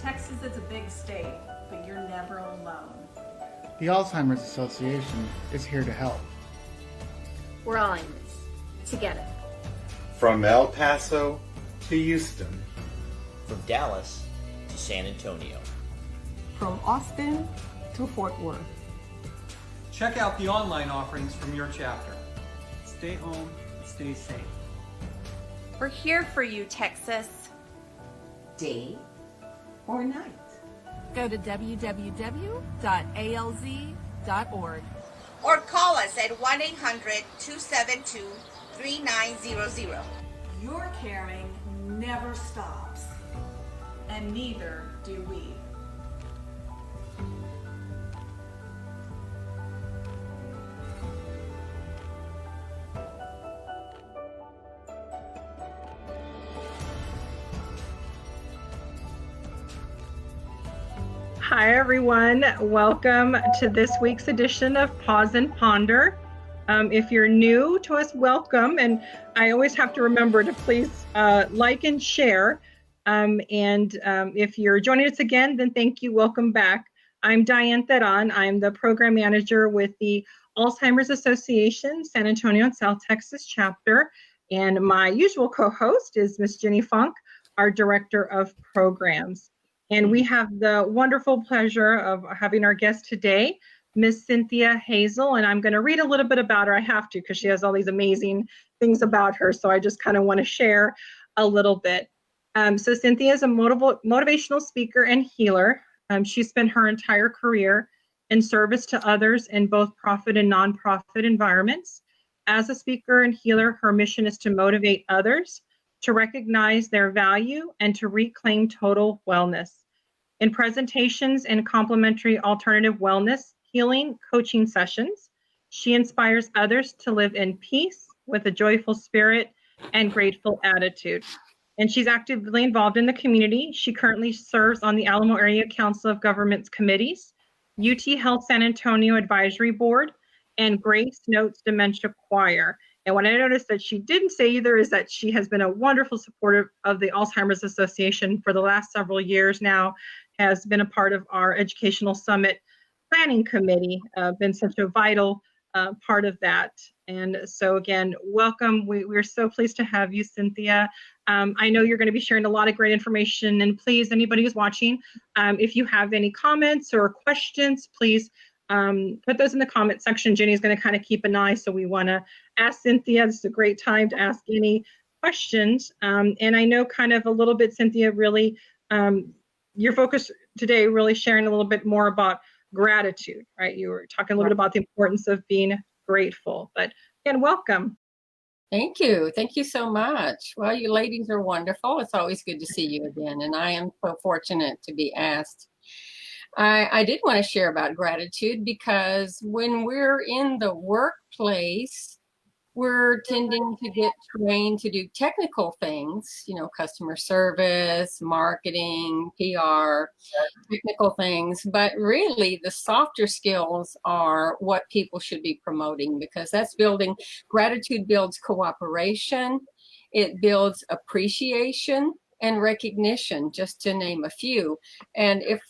Texas is a big state, but you're never alone. The Alzheimer's Association is here to help. We're all in this together. From El Paso to Houston. From Dallas to San Antonio. From Austin to Fort Worth. Check out the online offerings from your chapter. Stay home, stay safe. We're here for you, Texas. Day or night. Go to www.alz.org. Or call us at 1-800-272-3900. Your caring never stops, and neither do we. Hi, everyone. Welcome to this week's edition of Pause and Ponder. If you're new to us, welcome. And I always have to remember to please like and share. If you're joining us again, then thank you. Welcome back. I'm Dianne Teran. I'm the program manager with the Alzheimer's Association, San Antonio and South Texas chapter. And my usual co-host is Miss Ginny Funk, our director of programs. And we have the wonderful pleasure of having our guest today, Miss Cynthia Hazel. And I'm going to read a little bit about her. I have to, because she has all these amazing things about her. So I just kind of want to share a little bit. So Cynthia is a motivational speaker and healer. She spent her entire career in service to others in both profit and nonprofit environments. As a speaker and healer, her mission is to motivate others to recognize their value and to reclaim total wellness. In presentations and complementary alternative wellness, healing, coaching sessions, she inspires others to live in peace with a joyful spirit and grateful attitude. And she's actively involved in the community. She currently serves on the Alamo Area Council of Governments Committees, UT Health San Antonio Advisory Board, and Grace Notes Dementia Choir. And what I noticed that she didn't say either is that she has been a wonderful supporter of the Alzheimer's Association for the last several years now, has been a part of our Educational Summit Planning Committee, been such a vital part of that. And so again, welcome. We're so pleased to have you, Cynthia. I know you're going to be sharing a lot of great information, and please, anybody who's watching, if you have any comments or questions, please put those in the comment section. Jenny's going to kind of keep an eye, so we want to ask Cynthia. This is a great time to ask any questions. And I know kind of a little bit, Cynthia, really, your focus today really sharing a little bit more about gratitude, right? You were talking a little bit about the importance of being grateful, but again, welcome. Thank you. Thank you so much. Well, you ladies are wonderful. It's always good to see you again. And I am so fortunate to be asked. I did want to share about gratitude because when we're in the workplace, we're tending to get trained to do technical things, you know, customer service, marketing, PR, technical things. But really, the softer skills are what people should be promoting, because that's building, gratitude builds cooperation, it builds appreciation and recognition, just to name a few. And if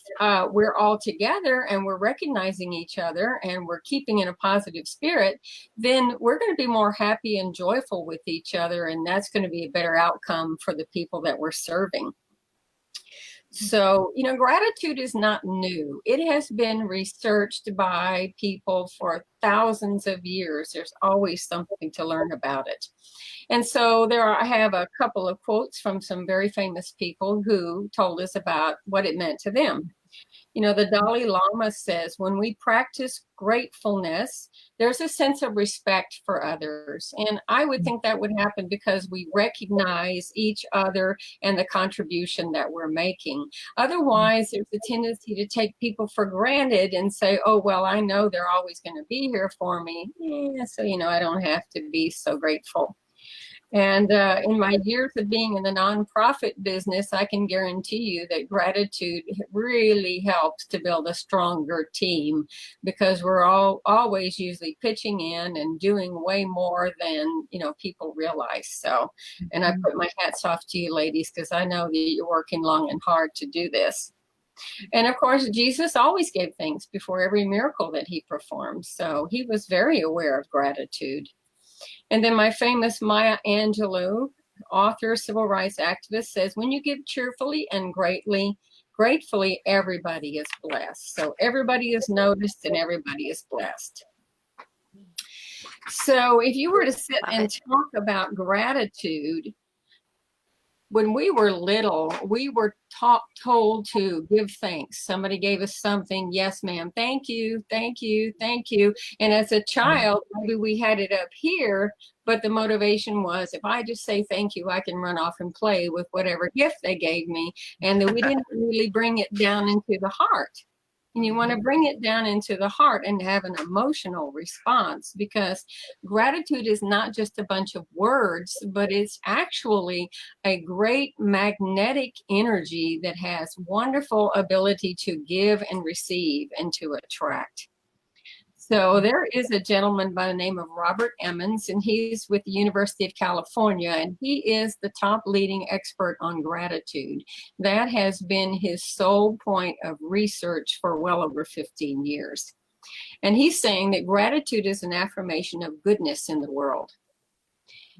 we're all together and we're recognizing each other and we're keeping in a positive spirit, then we're going to be more happy and joyful with each other, and that's going to be a better outcome for the people that we're serving. So, you know, gratitude is not new. It has been researched by people for thousands of years. There's always something to learn about it. And so I have a couple of quotes from some very famous people who told us about what it meant to them. You know, the Dalai Lama says, when we practice gratefulness, there's a sense of respect for others. And I would think that would happen because we recognize each other and the contribution that we're making. Otherwise, there's a tendency to take people for granted and say, oh, well, I know they're always going to be here for me. Yeah, so, you know, I don't have to be so grateful. And in my years of being in the nonprofit business, I can guarantee you that gratitude really helps to build a stronger team, because we're all always usually pitching in and doing way more than, you know, people realize. So, and I put my hats off to you ladies, because I know that you're working long and hard to do this. And of course, Jesus always gave thanks before every miracle that he performed. So he was very aware of gratitude. And then my famous Maya Angelou, author, civil rights activist, says, when you give cheerfully and gratefully, everybody is blessed. So everybody is noticed and everybody is blessed. So if you were to sit and talk about gratitude, when we were little, we were told to give thanks. Somebody gave us something. Yes, ma'am. Thank you. Thank you. Thank you. And as a child, maybe we had it up here, but the motivation was, if I just say thank you, I can run off and play with whatever gift they gave me. And that we didn't really bring it down into the heart. And you want to bring it down into the heart and have an emotional response, because gratitude is not just a bunch of words, but it's actually a great magnetic energy that has wonderful ability to give and receive and to attract. So there is a gentleman by the name of Robert Emmons, and he's with the University of California, and he is the top leading expert on gratitude. That has been his sole point of research for well over 15 years. And he's saying that gratitude is an affirmation of goodness in the world.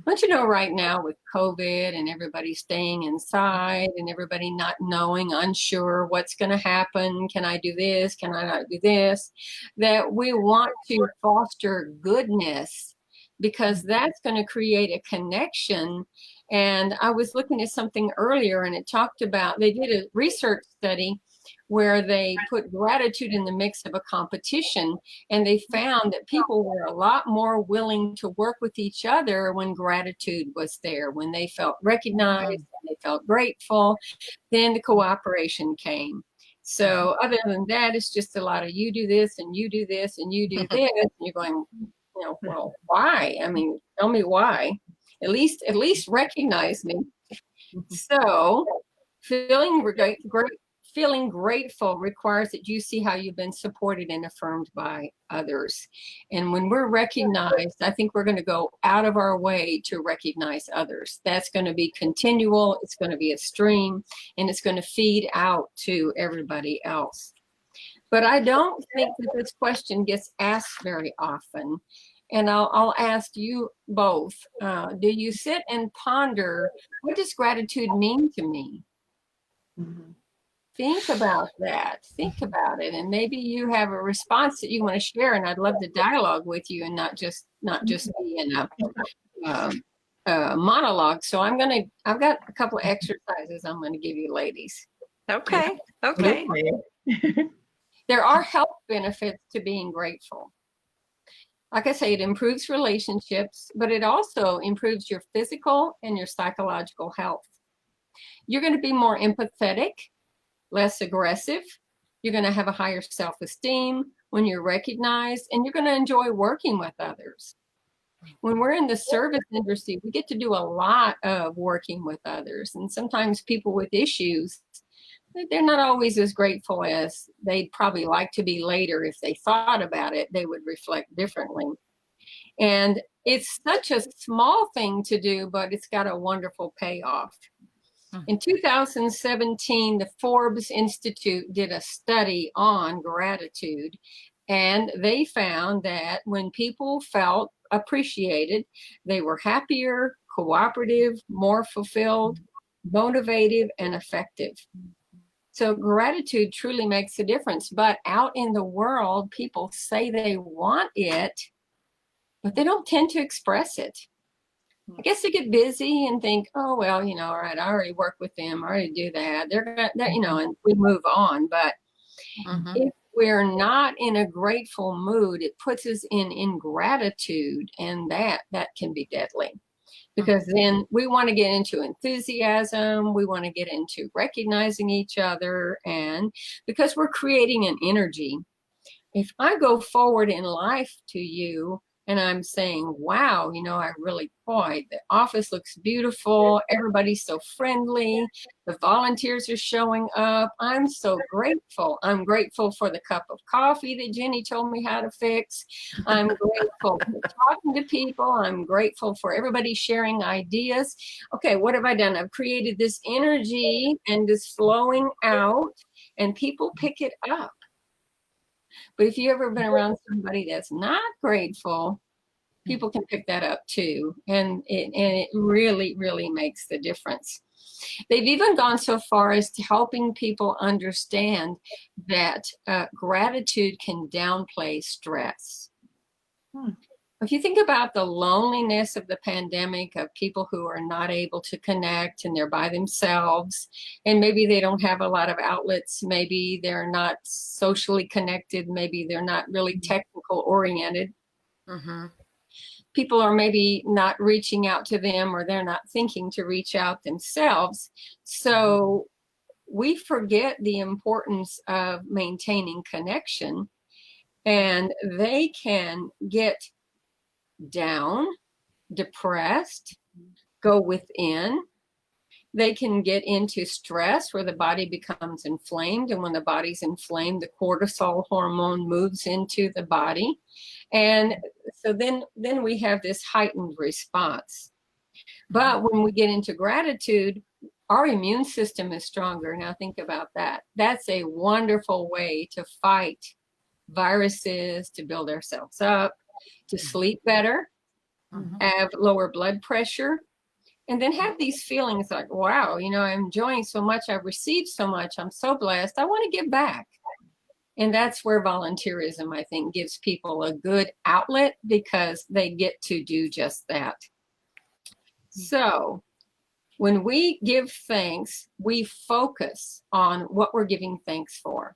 Don't you know, right now with COVID and everybody staying inside and everybody not knowing, unsure what's going to happen, can I do this, can I not do this, that we want to foster goodness, because that's going to create a connection. And I was looking at something earlier, and it talked about, they did a research study where they put gratitude in the mix of a competition, and they found that people were a lot more willing to work with each other when gratitude was there, when they felt recognized, and they felt grateful, then the cooperation came. So other than that, it's just a lot of you do this and you do this and you do this, and you're going, well, why? I mean, tell me why. At least recognize me. So feeling grateful requires that you see how you've been supported and affirmed by others. And when we're recognized, I think we're going to go out of our way to recognize others. That's going to be continual. It's going to be a stream, and it's going to feed out to everybody else. But I don't think that this question gets asked very often. And I'll ask you both, do you sit and ponder, what does gratitude mean to me? Mm-hmm. Think about that. Think about it, and maybe you have a response that you want to share. And I'd love to dialogue with you, and not just be in a monologue. So I've got a couple of exercises I'm going to give you, ladies. Okay. There are health benefits to being grateful. Like I say, it improves relationships, but it also improves your physical and your psychological health. You're going to be more empathetic, less aggressive. You're going to have a higher self-esteem when you're recognized, and you're going to enjoy working with others. When we're in the service industry, we get to do a lot of working with others. And sometimes people with issues, they're not always as grateful as they'd probably like to be later. If they thought about it, they would reflect differently. And it's such a small thing to do, but it's got a wonderful payoff. In 2017, the Forbes Institute did a study on gratitude, and they found that when people felt appreciated, they were happier, cooperative, more fulfilled, motivated, and effective. So gratitude truly makes a difference. But out in the world, people say they want it, but they don't tend to express it. I guess they get busy and think, oh, well, all right, I already work with them. I already do that. They're going to, and we move on. But if we're not in a grateful mood, it puts us in ingratitude, and that can be deadly. Because then we want to get into enthusiasm. We want to get into recognizing each other. And because we're creating an energy, if I go forward in life to you, and I'm saying, wow, the office looks beautiful. Everybody's so friendly. The volunteers are showing up. I'm so grateful. I'm grateful for the cup of coffee that Ginny told me how to fix. I'm grateful for talking to people. I'm grateful for everybody sharing ideas. Okay, what have I done? I've created this energy and this flowing out. and people pick it up. But if you've ever been around somebody that's not grateful, people can pick that up too. And it really, really makes the difference. They've even gone so far as to helping people understand that gratitude can downplay stress. If you think about the loneliness of the pandemic, of people who are not able to connect and they're by themselves, and maybe they don't have a lot of outlets, maybe they're not socially connected, maybe they're not really technical oriented. People are maybe not reaching out to them, or they're not thinking to reach out themselves. So we forget the importance of maintaining connection, and they can get down, depressed, go within. They can get into stress where the body becomes inflamed. And when the body's inflamed, the cortisol hormone moves into the body. And so then we have this heightened response. But when we get into gratitude, our immune system is stronger. Now think about that. That's a wonderful way to fight viruses, to build ourselves up, to sleep better, have lower blood pressure, and then have these feelings like, wow, you know, I'm enjoying so much, I've received so much, I'm so blessed, I want to give back. And that's where volunteerism, I think, gives people a good outlet, because they get to do just that. So when we give thanks, we focus on what we're giving thanks for.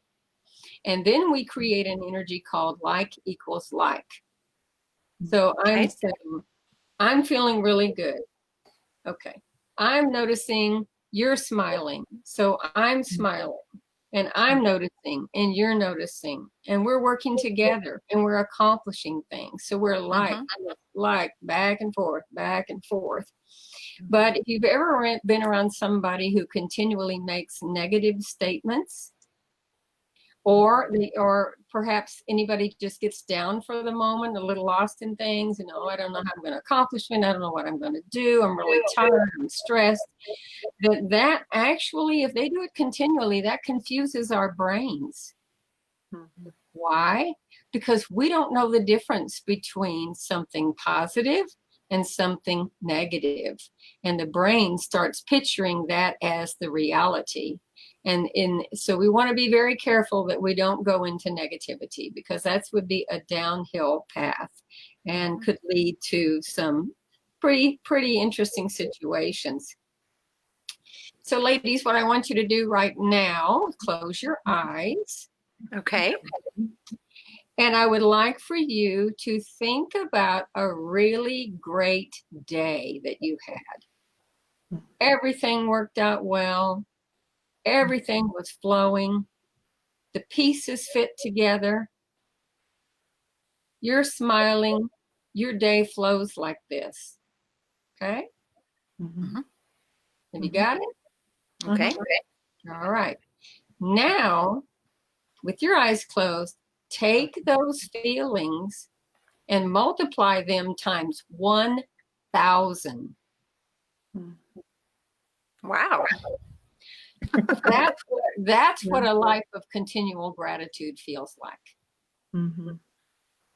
And then we create an energy called like equals like. So I'm saying, I'm feeling really good. Okay. I'm noticing you're smiling. So I'm smiling, and I'm noticing, and you're noticing, and we're working together, and we're accomplishing things. So we're like back and forth, back and forth. But if you've ever been around somebody who continually makes negative statements, or perhaps anybody just gets down for the moment, a little lost in things, and I don't know how I'm going to accomplish it, I don't know what I'm going to do, I'm really tired, I'm stressed, that actually, if they do it continually, that confuses our brains. Why? Because we don't know the difference between something positive and something negative, and the brain starts picturing that as the reality. And so we want to be very careful that we don't go into negativity, because that would be a downhill path and could lead to some pretty interesting situations. So ladies, what I want you to do right now, close your eyes. Okay. And I would like for you to think about a really great day that you had. Everything worked out well. Everything was flowing. The pieces fit together. You're smiling. Your day flows like this. Okay? Have you got it? Okay. All right. Now, with your eyes closed, take those feelings and multiply them times 1,000. Wow. That's what a life of continual gratitude feels like. And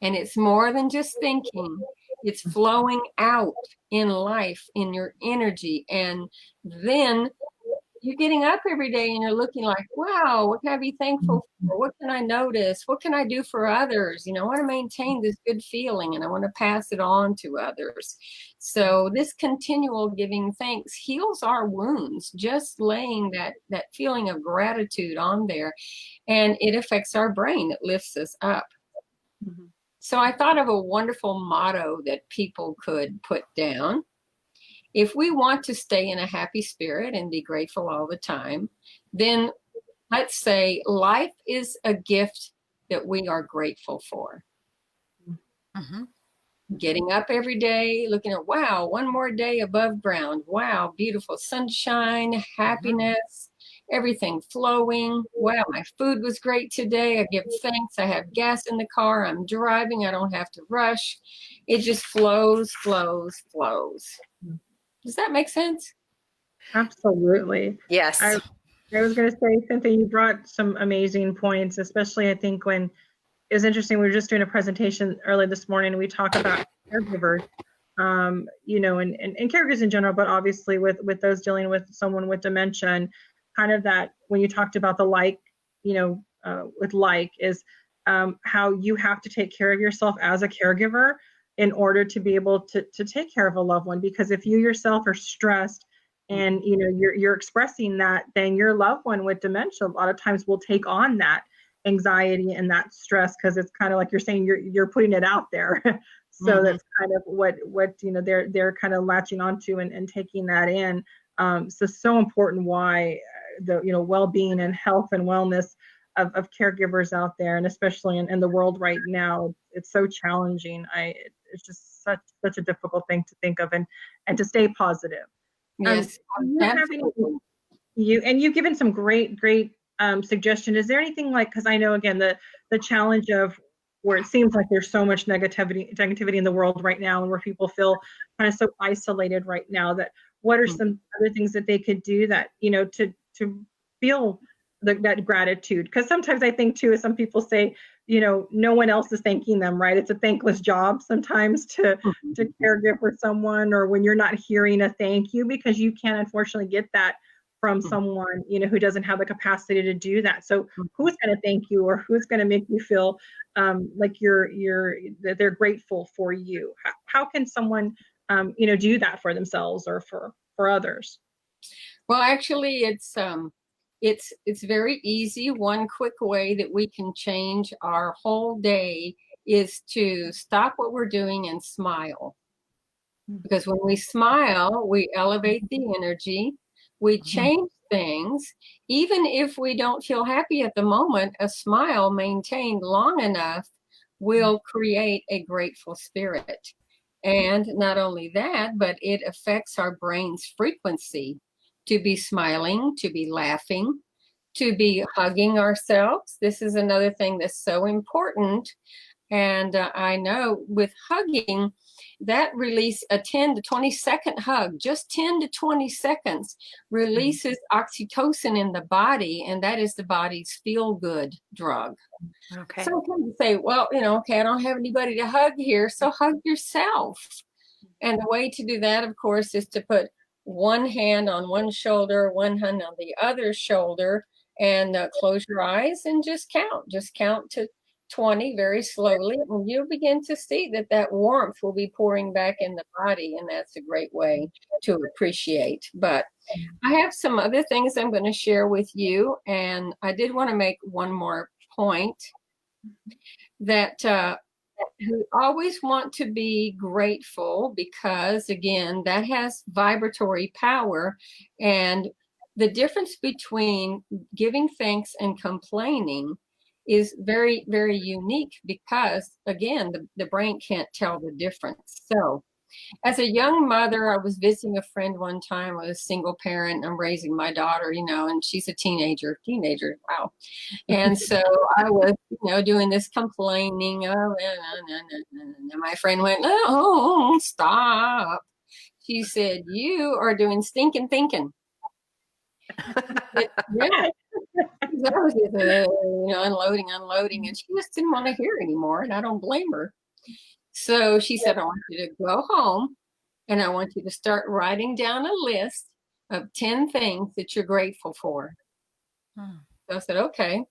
it's more than just thinking. It's flowing out in life, in your energy. And then you're getting up every day and you're looking like, wow, what can I be thankful for? What can I notice? What can I do for others? You know, I want to maintain this good feeling, and I want to pass it on to others. So this continual giving thanks heals our wounds, just laying that feeling of gratitude on there. And it affects our brain. It lifts us up. So I thought of a wonderful motto that people could put down. If we want to stay in a happy spirit and be grateful all the time, then let's say life is a gift that we are grateful for. Getting up every day, looking at, wow, one more day above ground. Wow, beautiful sunshine, happiness, everything flowing. Wow, my food was great today. I give thanks. I have gas in the car. I'm driving. I don't have to rush. It just flows, flows, flows. Does that make sense? Absolutely. Yes. I was going to say, Cynthia, you brought some amazing points, especially I think when it was interesting. We were just doing a presentation early this morning, and we talk about caregivers, you know, and caregivers in general, but obviously with those dealing with someone with dementia, and kind of that when you talked about the like, you know, with like is how you have to take care of yourself as a caregiver in order to be able to take care of a loved one. Because if you yourself are stressed and you know you're expressing that, then your loved one with dementia a lot of times will take on that anxiety and that stress, because it's kind of like you're saying you're putting it out there. So that's kind of what you know they're kind of latching onto and taking that in. So important why the you know well-being and health and wellness of caregivers out there, and especially in the world right now, it's so challenging. It's just such a difficult thing to think of and to stay positive. Yes, You've given some great suggestion. Is there anything like, because I know again the challenge of where it seems like there's so much negativity in the world right now, and where people feel kind of so isolated right now, that what are some other things that they could do that you know to feel that gratitude? Because sometimes I think too, as some people say, you know, no one else is thanking them, right? It's a thankless job sometimes to caregive for someone, or when you're not hearing a thank you, because you can't unfortunately get that from someone, you know, who doesn't have the capacity to do that. So who's going to thank you, or who's going to make you feel like that they're grateful for you? How can someone, you know, do that for themselves or for others? Well, actually, it's very easy. One quick way that we can change our whole day is to stop what we're doing and smile. Because when we smile, we elevate the energy, we change things. Even if we don't feel happy at the moment, a smile maintained long enough will create a grateful spirit. And not only that, but it affects our brain's frequency to be smiling, to be laughing, to be hugging ourselves. This is another thing that's so important. And I know with hugging, that release a 10 to 20 second hug, just 10 to 20 seconds, releases oxytocin in the body, and that is the body's feel-good drug. Okay. Sometimes you say, well, you know, okay, I don't have anybody to hug here, so hug yourself. And the way to do that, of course, is to put one hand on one shoulder, one hand on the other shoulder, and close your eyes and just count to 20 very slowly, and you'll begin to see that warmth will be pouring back in the body, and that's a great way to appreciate. But I have some other things I'm going to share with you, and I did want to make one more point, that we always want to be grateful, because again, that has vibratory power. And the difference between giving thanks and complaining is very, very unique, because again, the brain can't tell the difference. So as a young mother, I was visiting a friend one time. I was a single parent. I'm raising my daughter, you know, and she's a teenager, wow. And so I was, you know, doing this complaining, and my friend went, oh, stop. She said, you are doing stinking thinking. Yeah. I was just, you know, unloading, and she just didn't want to hear anymore, and I don't blame her. So she said, I want you to go home, and I want you to start writing down a list of 10 things that you're grateful for. So I said, okay.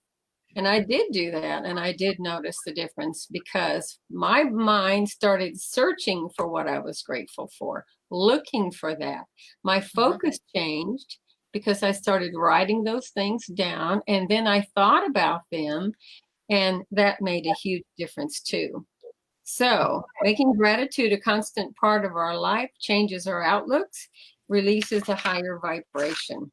And I did do that, and I did notice the difference, because my mind started searching for what I was grateful for, looking for that. My focus changed, because I started writing those things down, and then I thought about them, and that made a huge difference too. So making gratitude a constant part of our life changes our outlooks, releases a higher vibration.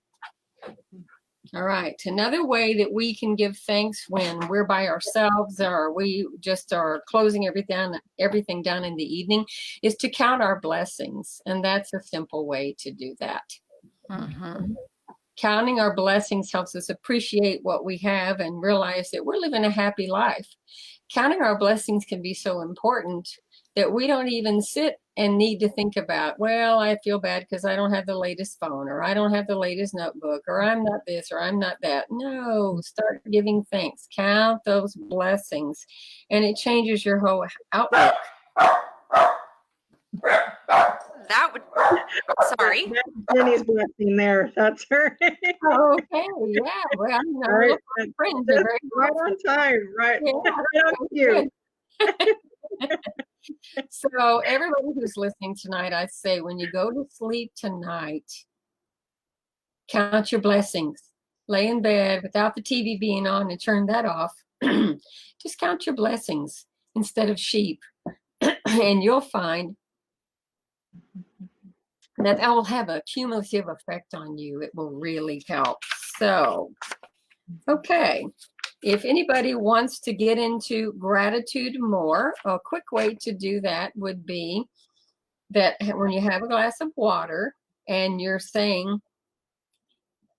All right, another way that we can give thanks when we're by ourselves, or we just are closing everything down in the evening, is to count our blessings. And that's a simple way to do that. Counting our blessings helps us appreciate what we have and realize that we're living a happy life. Counting our blessings can be so important that we don't even sit and need to think about, well, I feel bad because I don't have the latest phone, or I don't have the latest notebook, or I'm not this, or I'm not that. No, start giving thanks. Count those blessings, and it changes your whole outlook. That would, sorry. That's Ginny's blessing there. That's her. Okay, yeah. Well, you know, Right. friends Just are very right on time. Right. Yeah. Right on cue. So everybody who's listening tonight, I say, when you go to sleep tonight, count your blessings. Lay in bed without the TV being on and turn that off. Just count your blessings instead of sheep. And you'll find that will have a cumulative effect on you. It will really help. So, okay. If anybody wants to get into gratitude more, a quick way to do that would be that when you have a glass of water and you're saying,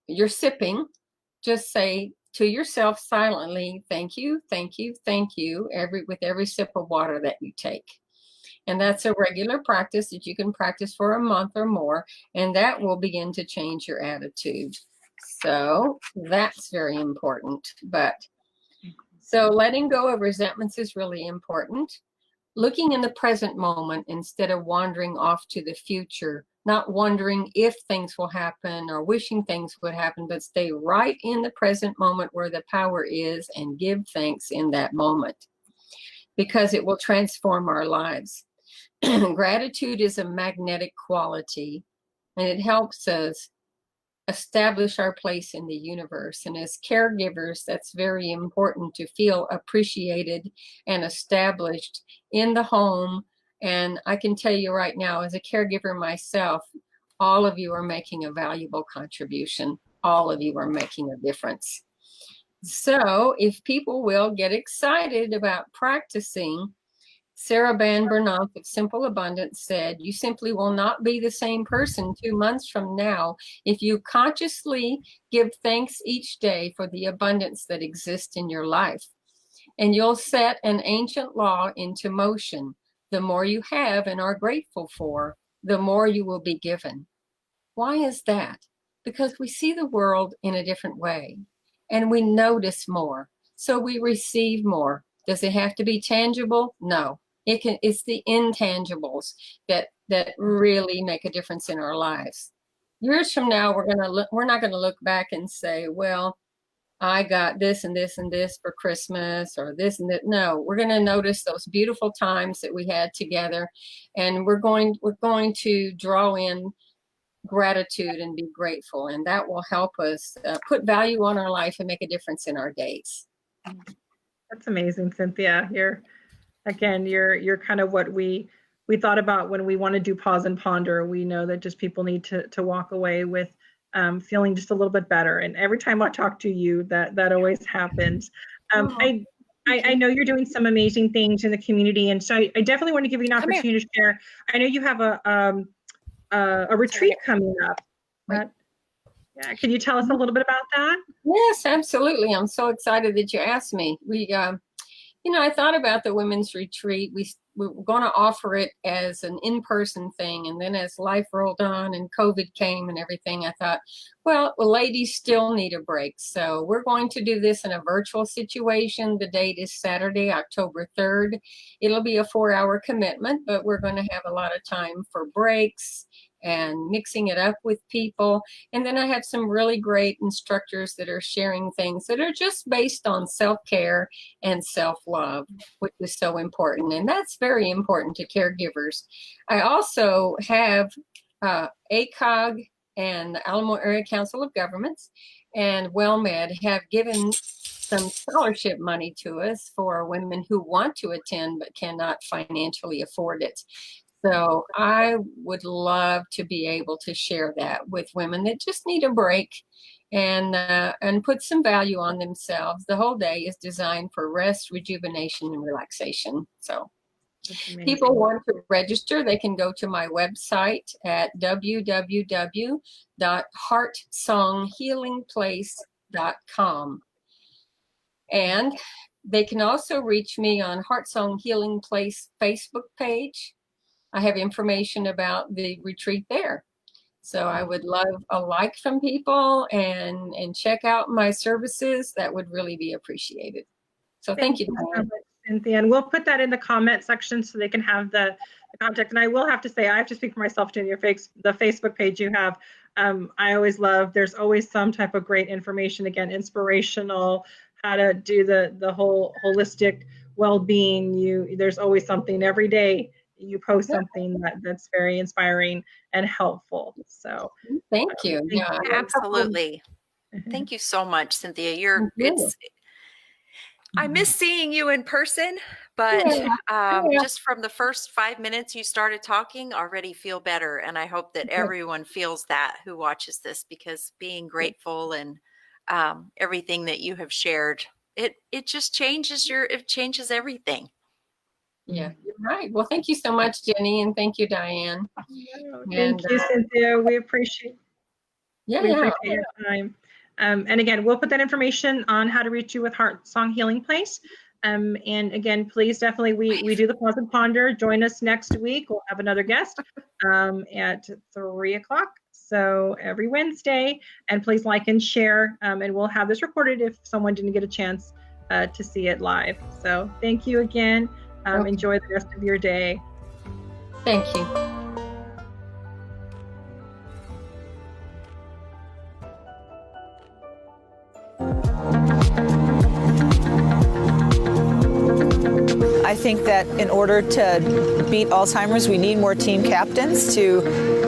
you're sipping, just say to yourself silently, thank you, thank you, thank you, with every sip of water that you take. And that's a regular practice that you can practice for a month or more, and that will begin to change your attitude. So that's very important. So letting go of resentments is really important. Looking in the present moment instead of wandering off to the future, not wondering if things will happen or wishing things would happen, but stay right in the present moment where the power is and give thanks in that moment, because it will transform our lives. Gratitude is a magnetic quality, and it helps us establish our place in the universe. And as caregivers, that's very important, to feel appreciated and established in the home. And I can tell you right now, as a caregiver myself, all of you are making a valuable contribution. All of you are making a difference. So if people will get excited about practicing, Sarah Van Bernard of Simple Abundance said, you simply will not be the same person 2 months from now if you consciously give thanks each day for the abundance that exists in your life. And you'll set an ancient law into motion. The more you have and are grateful for, the more you will be given. Why is that? Because we see the world in a different way, and we notice more, so we receive more. Does it have to be tangible? No. It's the intangibles that really make a difference in our lives. Years from now, we're not gonna look back and say, well, I got this and this and this for Christmas, or this and that. No, we're gonna notice those beautiful times that we had together, and we're going to draw in gratitude and be grateful, and that will help us put value on our life and make a difference in our days. That's amazing, Cynthia. You're kind of what we thought about when we want to do pause and ponder. We know that just people need to walk away with feeling just a little bit better. And every time I talk to you, that always happens. I know you're doing some amazing things in the community, and so I definitely want to give you an opportunity to share. I know you have a retreat coming up. Yeah, can you tell us a little bit about that? Yes, absolutely. I'm so excited that you asked me. I thought about the women's retreat. We were going to offer it as an in-person thing. And then as life rolled on and COVID came and everything, I thought, well, ladies still need a break. So we're going to do this in a virtual situation. The date is Saturday, October 3rd. It'll be a 4-hour commitment, but we're going to have a lot of time for breaks and mixing it up with people. And then I have some really great instructors that are sharing things that are just based on self-care and self-love, which is so important. And that's very important to caregivers. I also have ACOG and the Alamo Area Council of Governments and WellMed have given some scholarship money to us for women who want to attend but cannot financially afford it. So I would love to be able to share that with women that just need a break and put some value on themselves. The whole day is designed for rest, rejuvenation, and relaxation. So people want to register, they can go to my website at www.heartsonghealingplace.com. And they can also reach me on Heart Song Healing Place Facebook page. I have information about the retreat there. So I would love a like from people and check out my services. That would really be appreciated. So thank you, so Diane. much, Cynthia. And we'll put that in the comment section so they can have the contact. And I will have to say, I have to speak for myself too, the Facebook page you have. I always love, there's always some type of great information, again, inspirational, how to do the whole holistic well-being. There's always something every day. You post something that's very inspiring and helpful. So thank you. Yeah, absolutely. Thank you so much, Cynthia. I miss seeing you in person, but just from the first 5 minutes you started talking, already feel better. And I hope that everyone feels that who watches this, because being grateful and everything that you have shared, it just changes everything. Yeah, you're right. Well, thank you so much, Jenny, and thank you, Diane. Thank you, Cynthia. We appreciate your time. And again, we'll put that information on how to reach you with Heart Song Healing Place. And again, please definitely, we do the Pause and Ponder. Join us next week. We'll have another guest at 3 o'clock. So every Wednesday, and please like and share. And we'll have this recorded if someone didn't get a chance to see it live. So thank you again. Enjoy the rest of your day. Thank you. I think that in order to beat Alzheimer's, we need more team captains to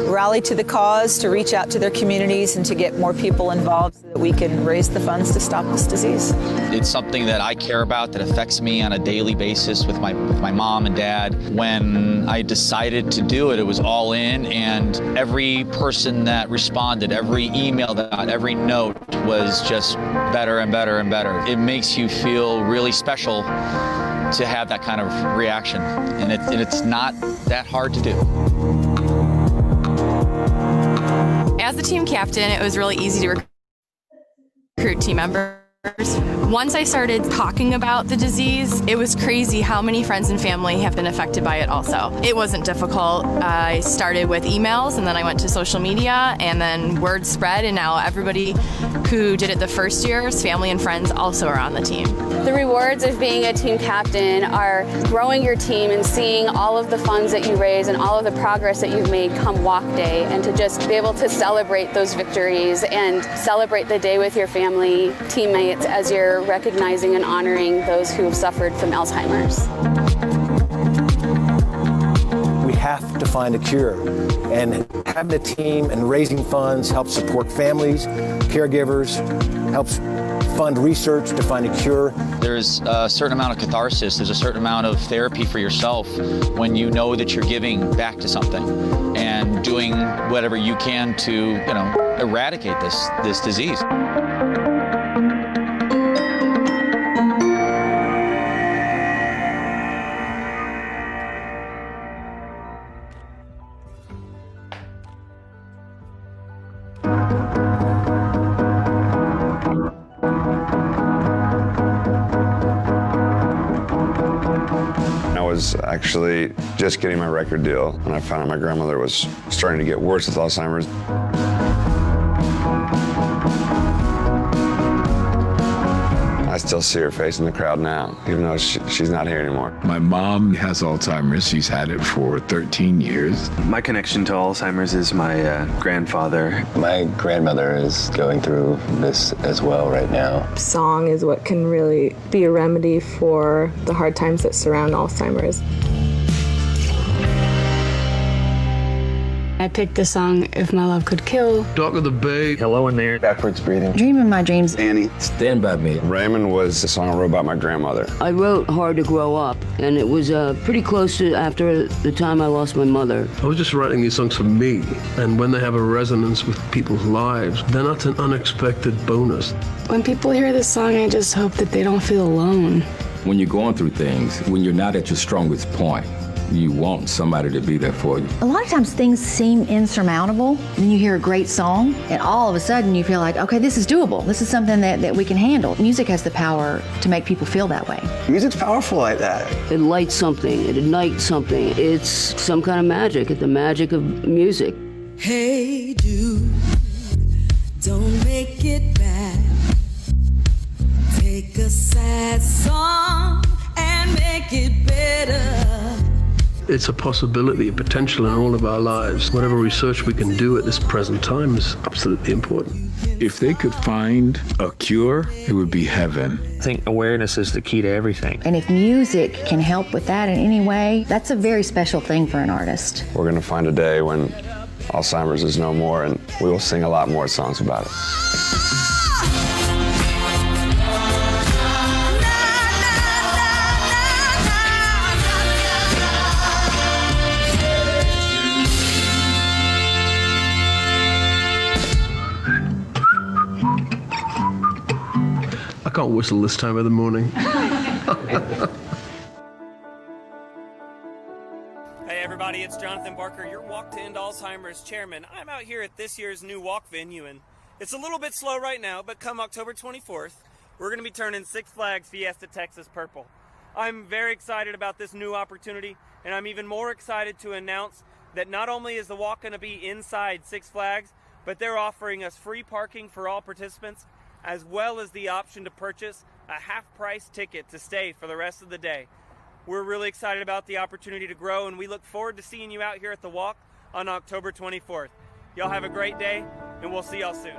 rally to the cause, to reach out to their communities, and to get more people involved so that we can raise the funds to stop this disease. It's something that I care about, that affects me on a daily basis with my mom and dad. When I decided to do it, it was all in, and every person that responded, every email that got, every note was just better and better and better. It makes you feel really special to have that kind of reaction, and it's not that hard to do. As the team captain, it was really easy to recruit team members. Once I started talking about the disease, it was crazy how many friends and family have been affected by it also. It wasn't difficult. I started with emails, and then I went to social media, and then word spread, and now everybody who did it the first year's family and friends also are on the team. The rewards of being a team captain are growing your team and seeing all of the funds that you raise and all of the progress that you've made come walk day, and to just be able to celebrate those victories and celebrate the day with your family, teammates, as you're recognizing and honoring those who have suffered from Alzheimer's. We have to find a cure, and having a team and raising funds helps support families, caregivers, helps fund research to find a cure. There's a certain amount of catharsis, there's a certain amount of therapy for yourself when you know that you're giving back to something and doing whatever you can to, eradicate this disease. Actually just getting my record deal, and I found out my grandmother was starting to get worse with Alzheimer's. I still see her face in the crowd now, even though she's not here anymore. My mom has Alzheimer's. She's had it for 13 years. My connection to Alzheimer's is my grandfather. My grandmother is going through this as well right now. Song is what can really be a remedy for the hard times that surround Alzheimer's. I picked the song If My Love Could Kill. Dock of the Bay. Hello in there. Backwards breathing. Dream in My Dreams. Annie. Stand By Me. Raymond was the song I wrote about my grandmother. I wrote Hard to Grow Up, and it was pretty close to after the time I lost my mother. I was just writing these songs for me, and when they have a resonance with people's lives, then that's an unexpected bonus. When people hear this song, I just hope that they don't feel alone. When you're going through things, when you're not at your strongest point, you want somebody to be there for you. A lot of times things seem insurmountable, then you hear a great song, and all of a sudden you feel like, okay, this is doable. This is something that we can handle. Music has the power to make people feel that way. Music's powerful like that. It lights something, it ignites something. It's some kind of magic. It's the magic of music. Hey dude, don't make it bad. Take a sad song and make it better. It's a possibility, a potential in all of our lives. Whatever research we can do at this present time is absolutely important. If they could find a cure, it would be heaven. I think awareness is the key to everything. And if music can help with that in any way, that's a very special thing for an artist. We're going to find a day when Alzheimer's is no more, and we will sing a lot more songs about it. I can't whistle this time of the morning. Hey everybody, it's Jonathan Barker, your Walk to End Alzheimer's chairman. I'm out here at this year's new walk venue, and it's a little bit slow right now, but come October 24th, we're going to be turning Six Flags Fiesta Texas purple. I'm very excited about this new opportunity, and I'm even more excited to announce that not only is the walk going to be inside Six Flags, but they're offering us free parking for all participants, as well as the option to purchase a half-price ticket to stay for the rest of the day. We're really excited about the opportunity to grow, and we look forward to seeing you out here at the walk on October 24th. Y'all have a great day, and we'll see y'all soon.